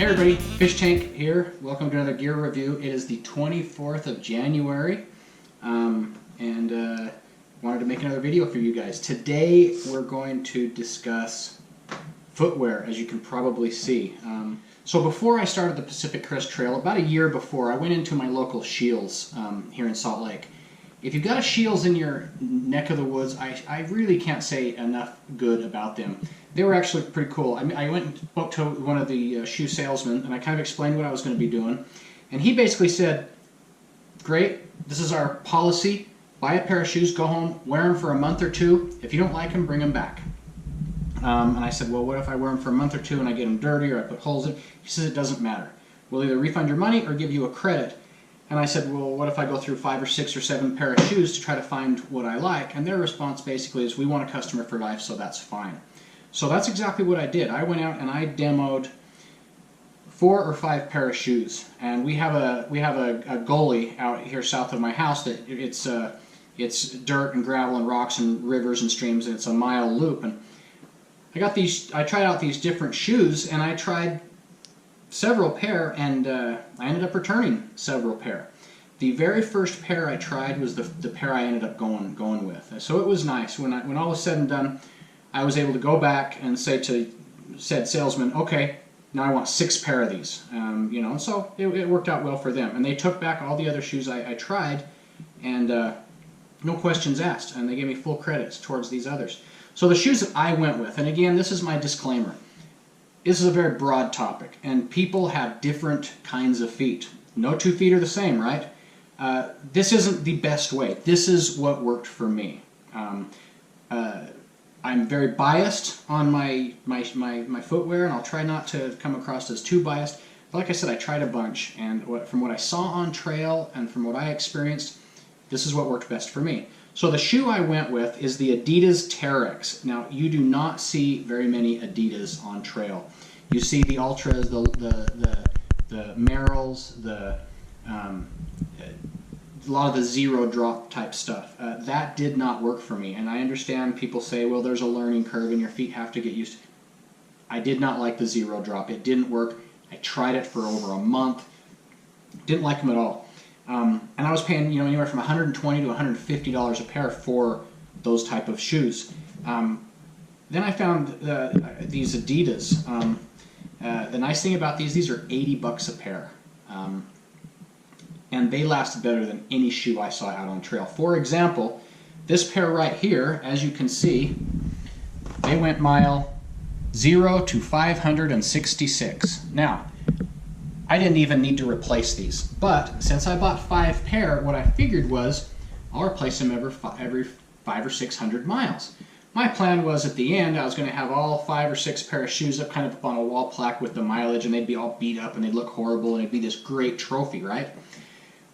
Hey everybody, Fish Tank here. Welcome to another gear review. It is the 24th of January and wanted to make another video for you guys. Today we're going to discuss footwear, as you can probably see. So before I started the Pacific Crest Trail, about a year before, I went into my local Scheels here in Salt Lake. If you've got a Scheels in your neck of the woods, I really can't say enough good about them. They were actually pretty cool. I mean, I went and spoke to one of the shoe salesmen, and I kind of explained what I was going to be doing. And he basically said, great, this is our policy. Buy a pair of shoes, go home, wear them for a month or two. If you don't like them, bring them back. And I said, well, what if I wear them for a month or two and I get them dirty or I put holes in? He says, it doesn't matter. We'll either refund your money or give you a credit. And I said, well, what if I go through 5 or 6 or 7 pair of shoes to try to find what I like? And their response basically is, we want a customer for life, so that's fine. So that's exactly what I did. I went out and I demoed 4 or 5 pair of shoes. And we have a gully out here south of my house that it's dirt and gravel and rocks and rivers and streams, and it's a mile loop. And I tried out these different shoes, and I tried several pair, and I ended up returning several pair. The very first pair I tried was the pair I ended up going with. So it was nice. When all was said and done, I was able to go back and say to said salesman, okay, now I want 6 pair of these. So it worked out well for them. And they took back all the other shoes I tried, and no questions asked, and they gave me full credits towards these others. So the shoes that I went with, and again, this is my disclaimer, this is a very broad topic, and people have different kinds of feet. No 2 feet are the same, right? This isn't the best way. This is what worked for me. I'm very biased on my footwear, and I'll try not to come across as too biased. But like I said, I tried a bunch, and from what I saw on trail and from what I experienced, this is what worked best for me. So the shoe I went with is the Adidas Terex. Now, you do not see very many Adidas on trail. You see the Ultras, the Merrells, a lot of the zero drop type stuff. That did not work for me, and I understand people say, well, there's a learning curve and your feet have to get used to it. I did not like the zero drop. It didn't work. I tried it for over a month. Didn't like them at all. And I was paying anywhere from $120 to $150 a pair for those type of shoes. Then I found these Adidas. The nice thing about these are $80 a pair. And they last better than any shoe I saw out on trail. For example, this pair right here, as you can see, they went mile 0 to 566. Now, I didn't even need to replace these, but since I bought 5 pair, what I figured was I'll replace them every 500 or 600 miles. My plan was at the end I was going to have all 5 or 6 pair of shoes up kind of up on a wall plaque with the mileage, and they'd be all beat up and they'd look horrible, and it'd be this great trophy, right?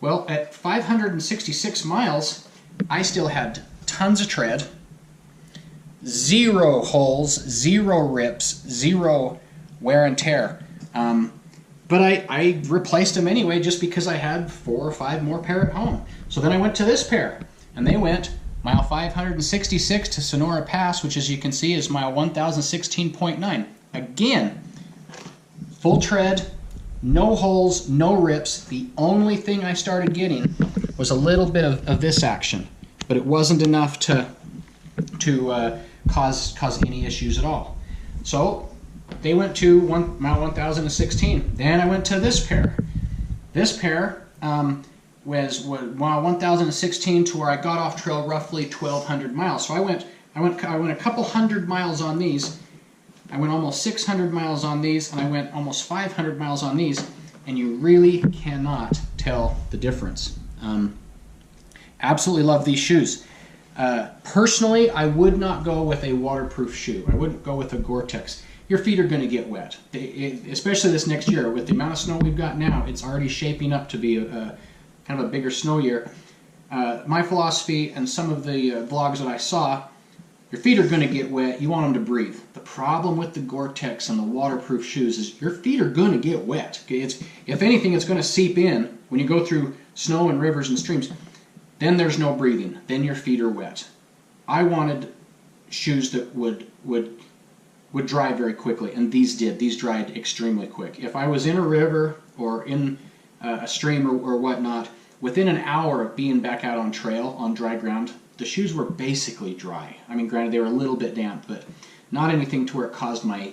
Well, at 566 miles, I still had tons of tread, 0 holes, 0 rips, 0 wear and tear. But I replaced them anyway just because I had 4 or 5 more pair at home. So then I went to this pair, and they went mile 566 to Sonora Pass, which as you can see is mile 1016.9. Again, full tread, no holes, no rips. The only thing I started getting was a little bit of this action, but it wasn't enough to cause any issues at all. So they went to mile 1016. Then I went to this pair. This pair was mile 1016 to where I got off trail roughly 1,200 miles. So I went a couple hundred miles on these. I went almost 600 miles on these, and I went almost 500 miles on these, and you really cannot tell the difference. Absolutely love these shoes. Personally, I would not go with a waterproof shoe. I wouldn't go with a Gore-Tex. Your feet are going to get wet, especially this next year. With the amount of snow we've got now, it's already shaping up to be kind of a bigger snow year. My philosophy and some of the vlogs that I saw, your feet are going to get wet. You want them to breathe. The problem with the Gore-Tex and the waterproof shoes is your feet are going to get wet. If anything, it's going to seep in when you go through snow and rivers and streams. Then there's no breathing. Then your feet are wet. I wanted shoes that would would dry very quickly, and these did. These dried extremely quick. If I was in a river or in a stream or whatnot, within an hour of being back out on trail on dry ground, the shoes were basically dry. I mean, granted, they were a little bit damp, but not anything to where it caused my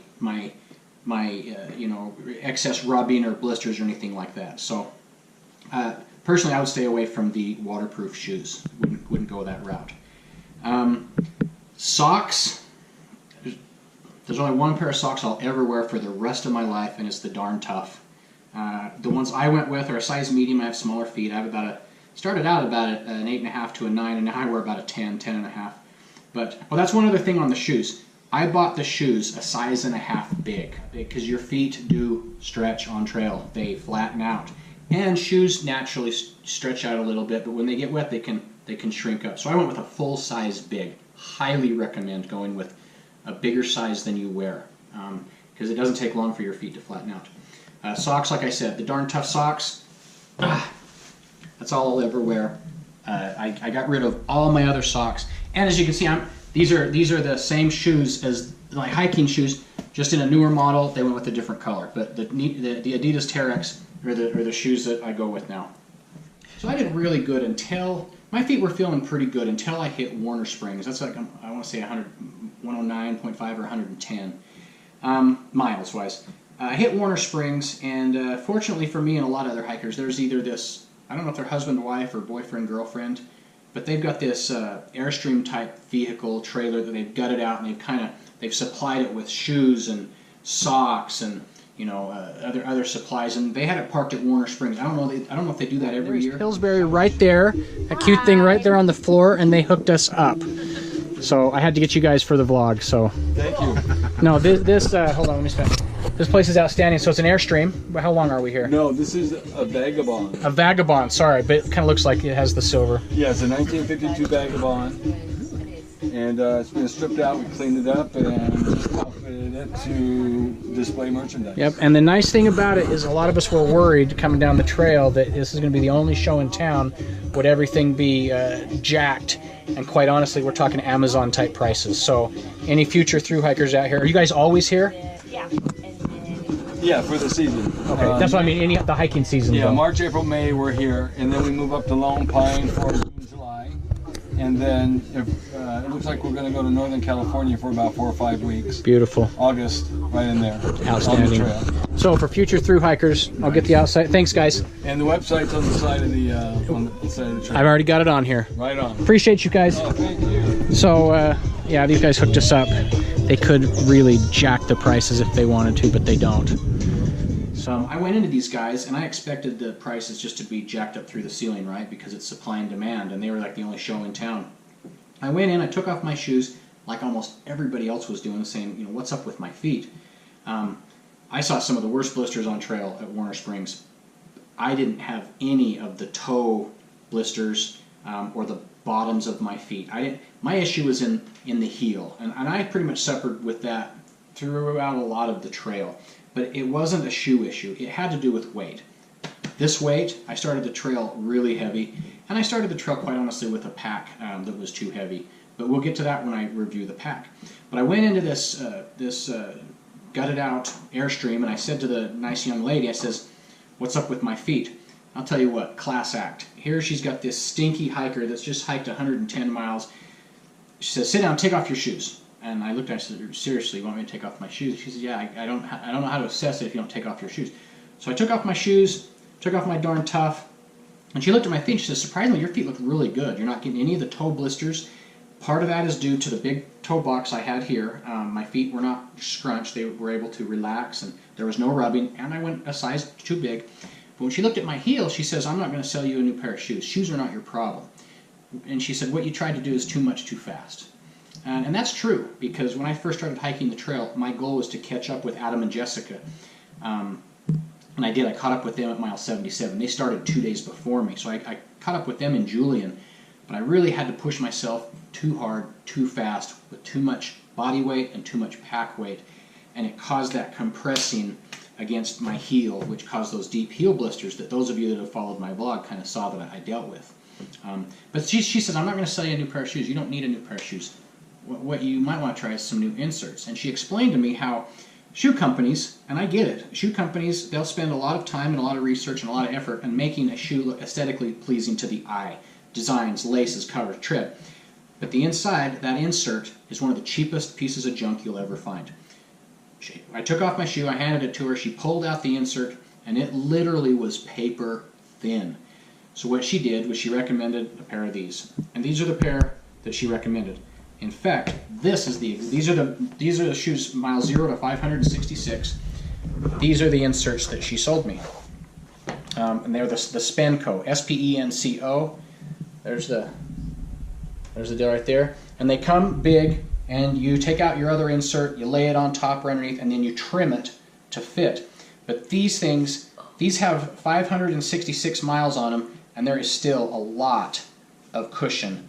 you know, excess rubbing or blisters or anything like that. So personally, I would stay away from the waterproof shoes. Wouldn't go that route. Socks. There's only one pair of socks I'll ever wear for the rest of my life, and it's the Darn Tough. The ones I went with are a size medium. I have smaller feet. I have started out about an 8.5 to a 9, and now I wear about a 10, 10.5. But, well, that's one other thing on the shoes. I bought the shoes a size and a half big because your feet do stretch on trail. They flatten out. And shoes naturally stretch out a little bit, but when they get wet, they can shrink up. So I went with a full size big. Highly recommend going with a bigger size than you wear because it doesn't take long for your feet to flatten out. Socks, like I said, the Darn Tough socks, that's all I'll ever wear. I got rid of all my other socks, and as you can see, these are the same shoes as my hiking shoes, just in a newer model. They went with a different color, but the Adidas Terex are the shoes that I go with now. So I did really good until my feet were feeling pretty good until I hit Warner Springs. That's like I want to say 109.5 or 110 miles wise. I hit Warner Springs, and fortunately for me and a lot of other hikers, there's either this, I don't know if they're husband, wife, or boyfriend, girlfriend, but they've got this Airstream type vehicle trailer that they've gutted out, and they've supplied it with shoes and socks and, you know, other supplies, and they had it parked at Warner Springs. I don't know if they do that every year. Pillsbury right there, a cute thing right there on the floor, and they hooked us up. So I had to get you guys for the vlog. So thank you. No, this hold on, let me spin. This place is outstanding. So it's an Airstream. How long are we here? No, this is a Vagabond. A Vagabond, sorry, but it kind of looks like it has the silver. Yeah, it's a 1952 Vagabond, and it's been stripped out. We cleaned it up and just outfitted it to display merchandise. Yep, and the nice thing about it is a lot of us were worried coming down the trail that this is going to be the only show in town. Would everything be jacked? And quite honestly, we're talking Amazon type prices. So any future thru hikers out here, are you guys always here? Yeah. Yeah, for the season. Okay, that's what I mean, the hiking season. Yeah, though. March, April, May we're here, and then we move up to Lone Pine for June, July. And then it looks like we're going to go to Northern California for about 4 or 5 weeks. Beautiful. August, right in there. Outstanding. On the trail. So for future thru hikers, I'll get the outside. Thanks, guys. And the website's on the side of the trail. I've already got it on here. Right on. Appreciate you guys. Oh, thank you. So yeah, these guys hooked us up. They could really jack the prices if they wanted to, but they don't. So I went into these guys, and I expected the prices just to be jacked up through the ceiling, right? Because it's supply and demand, and they were like the only show in town. I went in, I took off my shoes, like almost everybody else was doing, saying, you know, what's up with my feet? I saw some of the worst blisters on trail at Warner Springs. I didn't have any of the toe blisters or the bottoms of my feet. My issue was in the heel, and I pretty much suffered with that throughout a lot of the trail. But it wasn't a shoe issue. It had to do with weight. This weight, I started the trail really heavy, and I started the trail, quite honestly, with a pack that was too heavy. But we'll get to that when I review the pack. But I went into this gutted out Airstream, and I said to the nice young lady, I says, what's up with my feet? I'll tell you what, class act. Here she's got this stinky hiker that's just hiked 110 miles. She says, sit down, take off your shoes. And I looked at her and said, seriously, you want me to take off my shoes? She said, yeah, I don't know how to assess it if you don't take off your shoes. So I took off my shoes, took off my Darn Tough, and she looked at my feet. She said, surprisingly, your feet look really good. You're not getting any of the toe blisters. Part of that is due to the big toe box I had here. My feet were not scrunched. They were able to relax, and there was no rubbing, and I went a size too big. But when she looked at my heel, she says, I'm not going to sell you a new pair of shoes. Shoes are not your problem. And she said, what you tried to do is too much too fast. And that's true, because when I first started hiking the trail, my goal was to catch up with Adam and Jessica. And I did. I caught up with them at mile 77. They started 2 days before me, so I caught up with them in Julian. But I really had to push myself too hard, too fast, with too much body weight and too much pack weight. And it caused that compressing against my heel, which caused those deep heel blisters that those of you that have followed my vlog kind of saw that I dealt with. But she says, I'm not going to sell you a new pair of shoes. You don't need a new pair of shoes. what you might want to try is some new inserts. And she explained to me how shoe companies, and I get it, shoe companies, they'll spend a lot of time and a lot of research and a lot of effort in making a shoe look aesthetically pleasing to the eye. Designs, laces, covers, tread. But the inside, that insert, is one of the cheapest pieces of junk you'll ever find. I took off my shoe, I handed it to her, she pulled out the insert, and it literally was paper thin. So what she did was she recommended a pair of these. And these are the pair that she recommended. In fact, these are the shoes mile 0 to 566. These are the inserts that she sold me. And they're the Spenco, S-P-E-N-C-O. There's the deal right there. And they come big, and you take out your other insert, you lay it on top or underneath, and then you trim it to fit. But these things, these have 566 miles on them, and there is still a lot of cushion.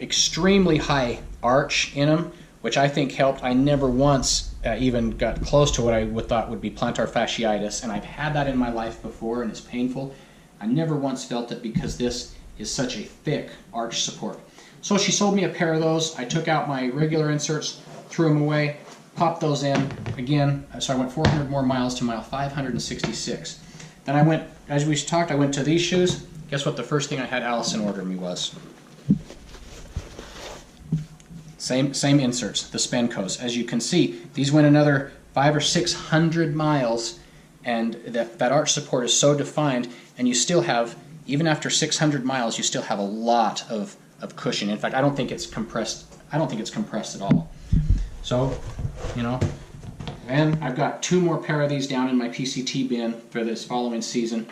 Extremely high arch in them, which I think helped. I never once even got close to what I would thought would be plantar fasciitis, and I've had that in my life before, and it's painful. I never once felt it because this is such a thick arch support. So she sold me a pair of those. I took out my regular inserts, threw them away, popped those in again. So I went 400 more miles to mile 566. Then I went, as we talked, I went to these shoes. Guess what the first thing I had Allison order me was? Same inserts, the Spencos. As you can see, these went another 500 or 600 miles, and that arch support is so defined, and you still have, even after 600 miles, you still have a lot of cushion. In fact, I don't think it's compressed. I don't think it's compressed at all. So, you know, and I've got 2 more pair of these down in my PCT bin for this following season.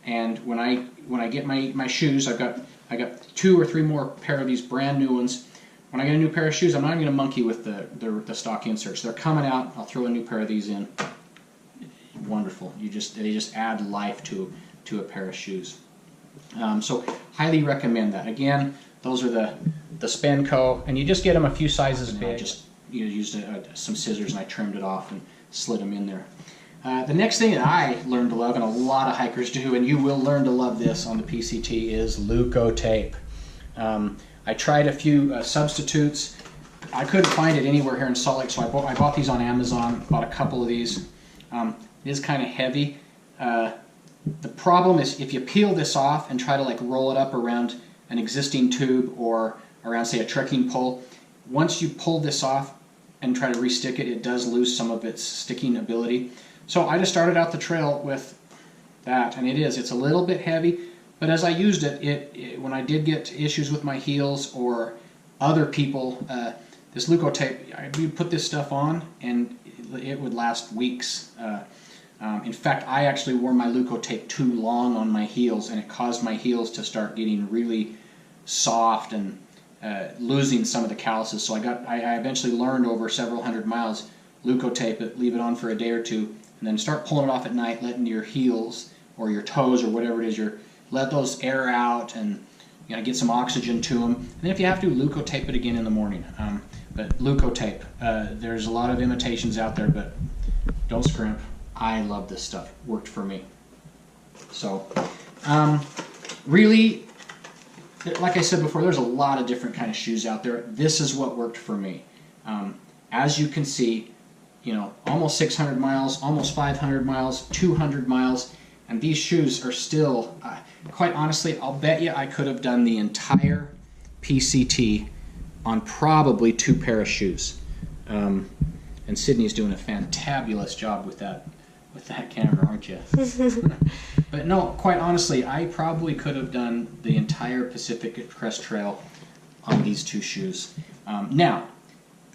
And when I get my shoes, I got 2 or 3 more pair of these brand new ones. When I get a new pair of shoes, I'm not even going to monkey with the stock inserts. They're coming out. I'll throw a new pair of these in. Wonderful. They just add life to a pair of shoes. So highly recommend that. Again, those are the Spenco, and you just get them a few sizes big. I just used some scissors and I trimmed it off and slid them in there. The next thing that I learned to love, and a lot of hikers do, and you will learn to love this on the PCT, is Leuko tape. I tried a few substitutes. I couldn't find it anywhere here in Salt Lake, so I bought these on Amazon, bought a couple of these. It is kind of heavy. The problem is if you peel this off and try to like roll it up around an existing tube or around, say, a trekking pole, once you pull this off and try to re-stick it, it does lose some of its sticking ability. So I just started out the trail with that, and it's a little bit heavy, but as I used it, when I did get issues with my heels or other people, this Leuko tape, you'd put this stuff on and it would last weeks. In fact, I actually wore my Leuko tape too long on my heels, and it caused my heels to start getting really soft and losing some of the calluses. So I eventually learned over several hundred miles, Leuko tape it, leave it on for a day or two, and then start pulling it off at night, letting your heels or your toes or whatever it is, let those air out and get some oxygen to them. And then if you have to, Leuko tape it again in the morning. But Leuko tape, there's a lot of imitations out there, but don't scrimp. I love this stuff. Worked for me. So, really, like I said before, there's a lot of different kind of shoes out there. This is what worked for me. As you can see, almost 600 miles, almost 500 miles, 200 miles, and these shoes are still, quite honestly, I'll bet you I could have done the entire PCT on probably 2 pair of shoes. And Sydney's doing a fantabulous job with that camera, aren't you? But no, quite honestly, I probably could have done the entire Pacific Crest Trail on these 2 shoes. Now,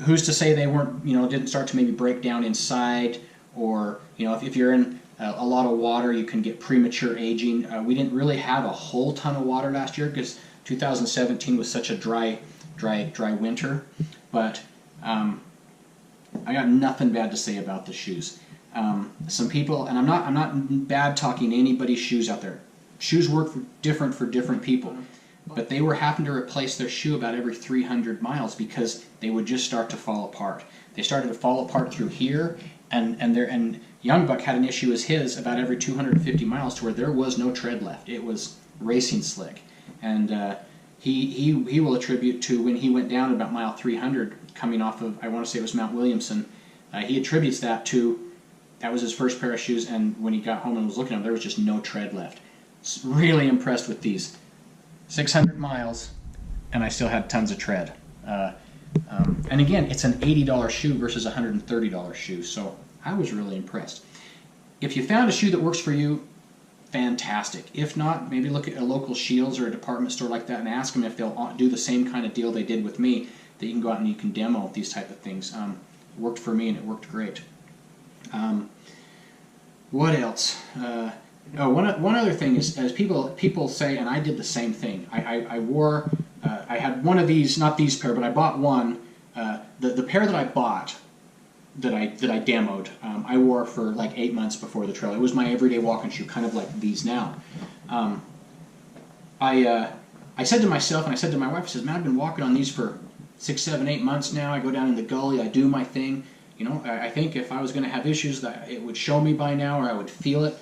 who's to say they weren't, didn't start to maybe break down inside, or if you're in a lot of water, you can get premature aging. We didn't really have a whole ton of water last year because 2017 was such a dry winter. But I got nothing bad to say about the shoes. Some people, and I'm not bad talking anybody's shoes out there. Shoes work different for different people, but they were having to replace their shoe about every 300 miles because they would just start to fall apart. They started to fall apart through here, and Young Buck had an issue as his about every 250 miles to where there was no tread left. It was racing slick, and he will attribute to when he went down about mile 300 coming off of, I want to say it was Mount Williamson. He attributes that to, that was his first pair of shoes, and when he got home and was looking at them, there was just no tread left. Really impressed with these. 600 miles, and I still had tons of tread. And again, it's an $80 shoe versus a $130 shoe, so I was really impressed. If you found a shoe that works for you, fantastic. If not, maybe look at a local Shields or a department store like that and ask them if they'll do the same kind of deal they did with me, that you can go out and you can demo these type of things. It worked for me and it worked great. What else? One other thing is, as people say, and I did the same thing. I wore, I had one of these, not these pair, but I bought one. The pair that I bought, that I demoed, I wore for like 8 months before the trail. It was my everyday walking shoe, kind of like these now. I said to myself, and I said to my wife, I said, man, I've been walking on these for 6, 7, 8 months now. I go down in the gully, I do my thing. You know, I think if I was going to have issues, that it would show me by now, or I would feel it.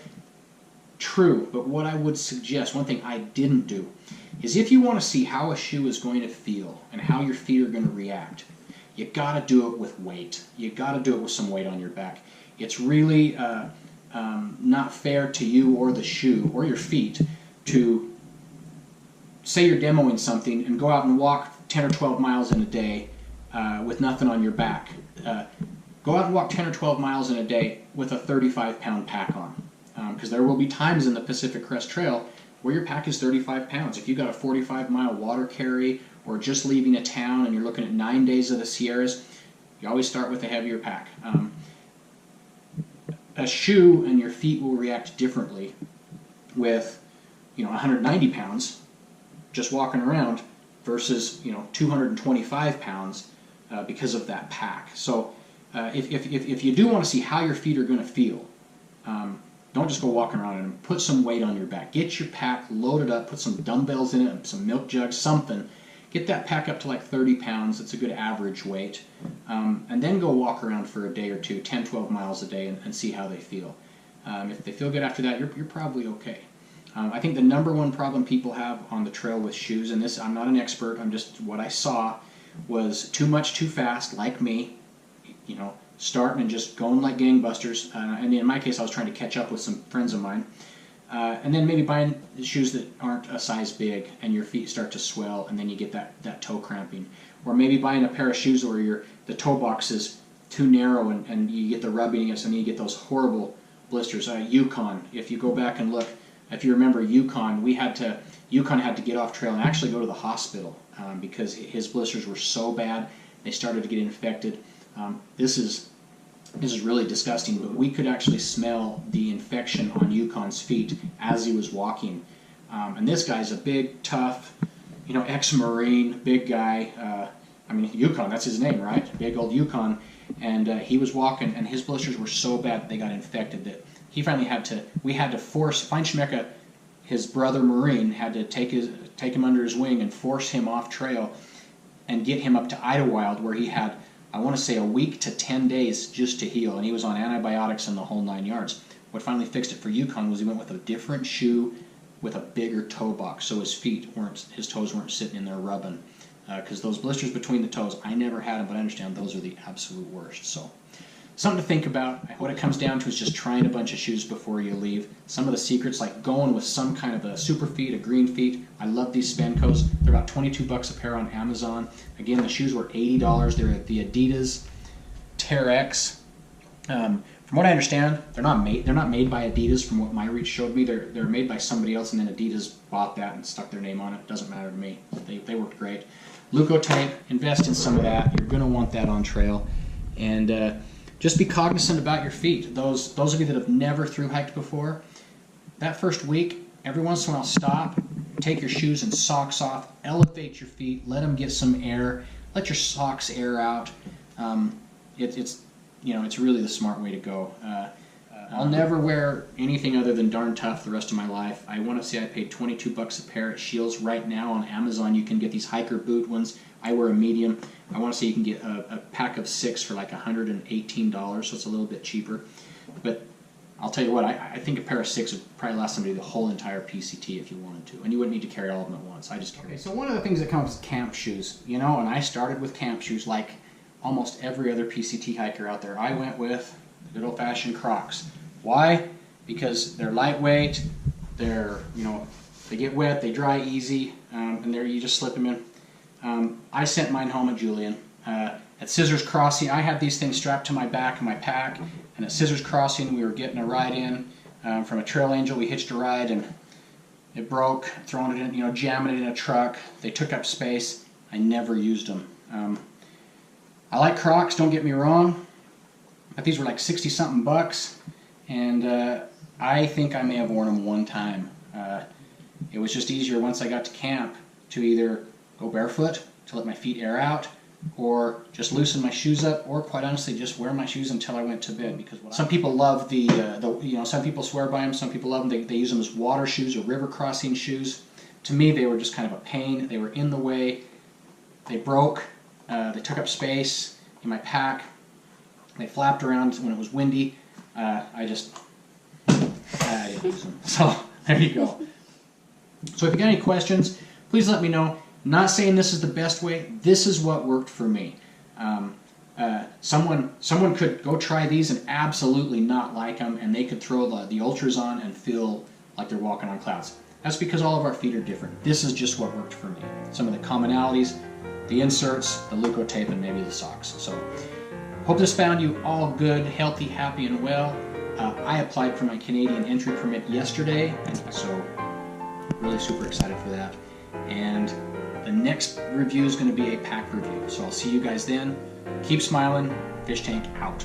True, but what I would suggest, one thing I didn't do, is if you want to see how a shoe is going to feel and how your feet are going to react, you got to do it with weight. You got to do it with some weight on your back. It's really not fair to you or the shoe or your feet to say you're demoing something and go out and walk 10 or 12 miles in a day with nothing on your back. Go out and walk 10 or 12 miles in a day with a 35-pound pack on. Because there will be times in the Pacific Crest Trail where your pack is 35 pounds. If you've got a 45-mile water carry or just leaving a town and you're looking at 9 days of the Sierras, you always start with a heavier pack. A shoe and your feet will react differently with 190 pounds just walking around versus 225 pounds because of that pack. So if you do want to see how your feet are going to feel, don't just go walking around and put some weight on your back. Get your pack loaded up, put some dumbbells in it, some milk jugs, something. Get that pack up to like 30 pounds. It's a good average weight. And then go walk around for a day or two, 10, 12 miles a day, and see how they feel. If they feel good after that, you're probably okay. I think the number one problem people have on the trail with shoes, and this, I'm not an expert, I'm just what I saw, was too much too fast, like me, starting and just going like gangbusters. And in my case, I was trying to catch up with some friends of mine. And then maybe buying shoes that aren't a size big and your feet start to swell and then you get that toe cramping. Or maybe buying a pair of shoes where the toe box is too narrow and you get the rubbing against and you get those horrible blisters. Yukon, if you go back and look, if you remember Yukon, Yukon had to get off trail and actually go to the hospital because his blisters were so bad they started to get infected. This is really disgusting, but we could actually smell the infection on Yukon's feet as he was walking. And this guy's a big, tough, ex-Marine, big guy. Yukon, that's his name, right? Big old Yukon. And he was walking, and his blisters were so bad that they got infected that he finally we had to force, Feinschmecke, his brother Marine, had to take him under his wing and force him off trail and get him up to Idlewild, where he had, I want to say, a week to 10 days just to heal, and he was on antibiotics and the whole 9 yards. What finally fixed it for Yukon was he went with a different shoe with a bigger toe box, so his toes weren't sitting in there rubbing. Because those blisters between the toes, I never had them, but I understand those are the absolute worst. So, something to think about. What it comes down to is just trying a bunch of shoes before you leave. Some of the secrets, like going with some kind of a super feet, a green feet. I love these Spencos. They're about $22 a pair on Amazon. Again, the shoes were $80. They're the Adidas Tear X. From what I understand, they're not made by Adidas. From what MyReach showed me, they're made by somebody else, and then Adidas bought that and stuck their name on it. Doesn't matter to me. They worked great. Leukotype, invest in some of that. You're going to want that on trail, and just be cognizant about your feet. Those of you that have never thru hiked before, that first week, every once in a while, stop, take your shoes and socks off, elevate your feet, let them get some air, let your socks air out. It's really the smart way to go. I'll never wear anything other than Darn Tough the rest of my life. I want to say I paid $22 a pair at Shields. Right now on Amazon you can get these hiker boot ones. I wear a medium. I want to say you can get a pack of 6 for like $118, so it's a little bit cheaper. But I'll tell you what, I think a pair of 6 would probably last somebody the whole entire PCT if you wanted to, and you wouldn't need to carry all of them at once. I just carry. Okay, so one of the things that comes is camp shoes, you know, and I started with camp shoes like almost every other PCT hiker out there. I went with the good old-fashioned Crocs. Why? Because they're lightweight, they're, you know, they get wet, they dry easy, and there you just slip them in. I sent mine home at Julian. At Scissors Crossing, I had these things strapped to my back of my pack, and at Scissors Crossing we were getting a ride in from a Trail Angel. We hitched a ride and it broke, throwing it in, you know, jamming it in a truck. They took up space. I never used them. I like Crocs, don't get me wrong, but these were like 60-something bucks, and I think I may have worn them one time. It was just easier once I got to camp to either go barefoot to let my feet air out, or just loosen my shoes up, or quite honestly just wear my shoes until I went to bed. Because some people love the you know, some people swear by them, some people love them. They use them as water shoes or river crossing shoes. To me, they were just kind of a pain. They were in the way. They broke. They took up space in my pack. They flapped around when it was windy. I didn't use them. So there you go. So if you got any questions, please let me know. I'm not saying this is the best way. This is what worked for me. Someone could go try these and absolutely not like them, and they could throw the Ultras on and feel like they're walking on clouds. That's because all of our feet are different. This is just what worked for me. Some of the commonalities, the inserts, the Leukotape, and maybe the socks. So hope this found you all good, healthy, happy, and well. I applied for my Canadian entry permit yesterday, so really super excited for that. And the next review is going to be a pack review. So I'll see you guys then. Keep smiling. Fish Tank out.